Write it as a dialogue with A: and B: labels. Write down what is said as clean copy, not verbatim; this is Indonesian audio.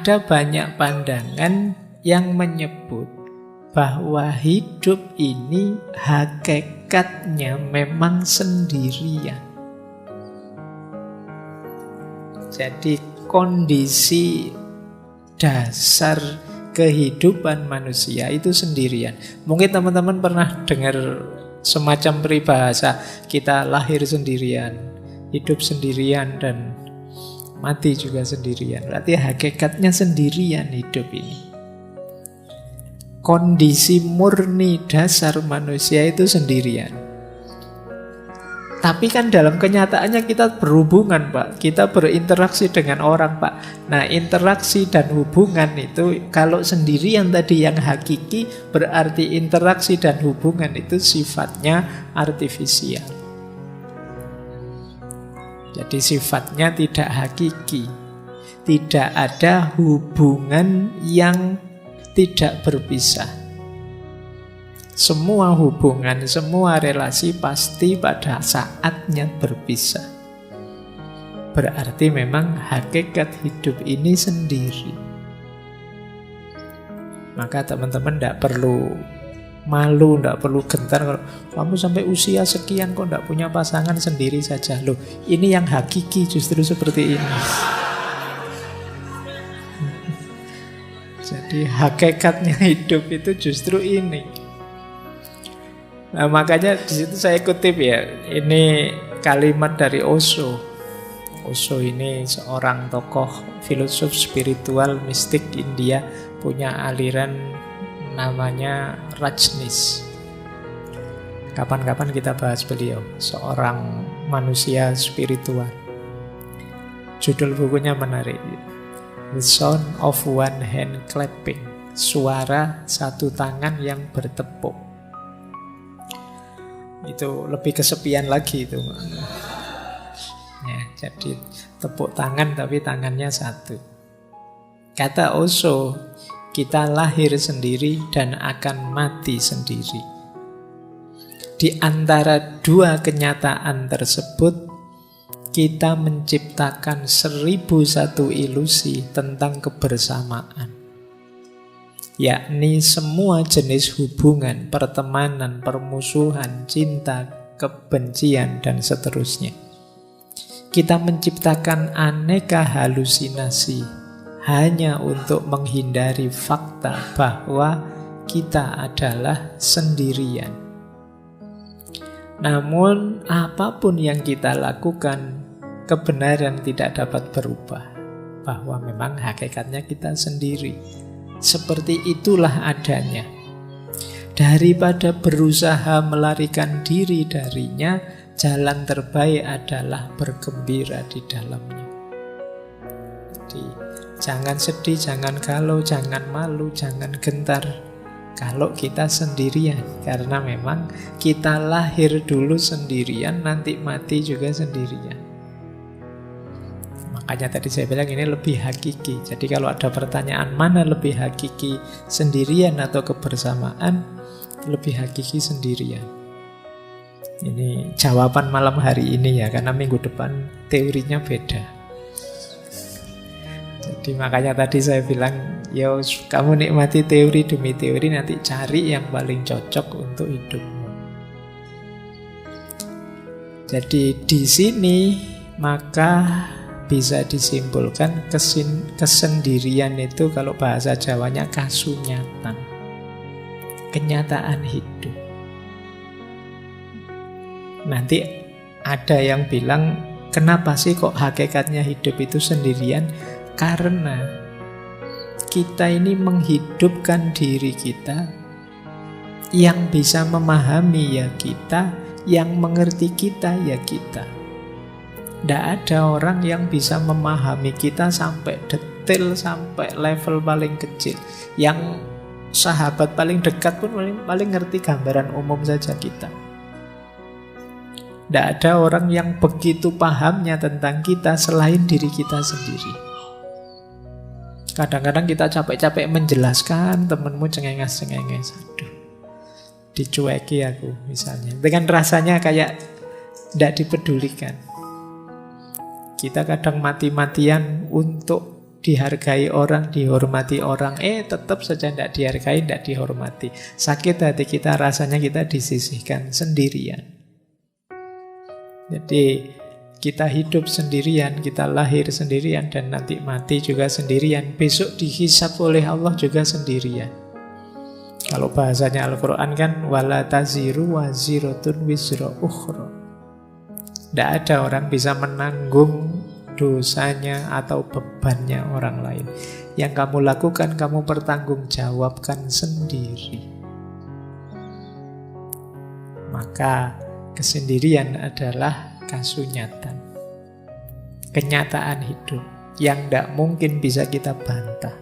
A: ada banyak pandangan yang menyebut bahwa hidup ini hakikatnya memang sendirian. Jadi kondisi dasar kehidupan manusia itu sendirian. Mungkin teman-teman pernah dengar semacam peribahasa, kita lahir sendirian, hidup sendirian, dan mati juga sendirian. Berarti hakikatnya sendirian hidup ini. Kondisi murni dasar manusia itu sendirian. Tapi kan dalam kenyataannya kita berhubungan, Pak. Kita berinteraksi dengan orang, Pak. Nah, interaksi dan hubungan itu kalau sendirian tadi yang hakiki, berarti interaksi dan hubungan itu sifatnya artifisial. Jadi sifatnya tidak hakiki. Tidak ada hubungan yang tidak berpisah. Semua hubungan, semua relasi pasti pada saatnya berpisah. Berarti memang hakikat hidup ini sendiri. Maka teman-teman tidak perlu malu, tidak perlu gentar kalau kamu sampai usia sekian kok tidak punya pasangan, sendiri saja. Loh, ini yang hakiki justru seperti ini. Jadi hakikatnya hidup itu justru ini. Nah, makanya di situ saya kutip ya, ini kalimat dari Osho. Osho ini seorang tokoh filosof spiritual mistik India, punya aliran namanya Rajneesh. Kapan-kapan kita bahas beliau, seorang manusia spiritual. Judul bukunya menarik, The Sound of One Hand Clapping, suara satu tangan yang bertepuk. Itu lebih kesepian lagi itu. Ya, jadi tepuk tangan tapi tangannya satu. Kata Osho, kita lahir sendiri dan akan mati sendiri. Di antara dua kenyataan tersebut, kita menciptakan 1001 ilusi tentang kebersamaan. Yakni semua jenis hubungan, pertemanan, permusuhan, cinta, kebencian, dan seterusnya. Kita menciptakan aneka halusinasi hanya untuk menghindari fakta bahwa kita adalah sendirian. Namun apapun yang kita lakukan, kebenaran tidak dapat berubah, bahwa memang hakikatnya kita sendiri. Seperti itulah adanya. Daripada berusaha melarikan diri darinya, jalan terbaik adalah bergembira di dalamnya. Jadi jangan sedih, jangan galau, jangan malu, jangan gentar kalau kita sendirian. Karena memang kita lahir dulu sendirian, nanti mati juga sendirian. Makanya tadi saya bilang ini lebih hakiki. Jadi kalau ada pertanyaan mana lebih hakiki, sendirian atau kebersamaan, lebih hakiki sendirian. Ini jawaban malam hari ini ya, karena minggu depan teorinya beda. Jadi makanya tadi saya bilang, yo kamu nikmati teori demi teori, nanti cari yang paling cocok untuk hidupmu. Jadi di sini maka bisa disimpulkan kesendirian itu kalau bahasa Jawanya kasunyatan, kenyataan hidup. Nanti ada yang bilang, kenapa sih kok hakikatnya hidup itu sendirian? Karena kita ini menghidupkan diri kita, yang bisa memahami ya kita, yang mengerti kita ya kita. Tidak ada orang yang bisa memahami kita sampai detail, sampai level paling kecil. Yang sahabat paling dekat pun paling ngerti gambaran umum saja kita. Tidak ada orang yang begitu pahamnya tentang kita selain diri kita sendiri. Kadang-kadang kita capek-capek menjelaskan, temenmu cengenges-cengenges. Aduh, dicueki aku misalnya. Dengan rasanya kayak tidak dipedulikan. Kita kadang mati-matian untuk dihargai orang, dihormati orang, tetap saja tidak dihargai, tidak dihormati. Sakit hati kita, rasanya kita disisihkan sendirian. Jadi kita hidup sendirian, kita lahir sendirian, dan nanti mati juga sendirian. Besok dihisab oleh Allah juga sendirian. Kalau bahasanya Al-Quran kan wala taziru waziratun wizra ukhra. Tidak ada orang bisa menanggung dosanya atau bebannya orang lain. Yang kamu lakukan, kamu pertanggungjawabkan sendiri. Maka kesendirian adalah kasunyatan, kenyataan hidup yang tidak mungkin bisa kita bantah.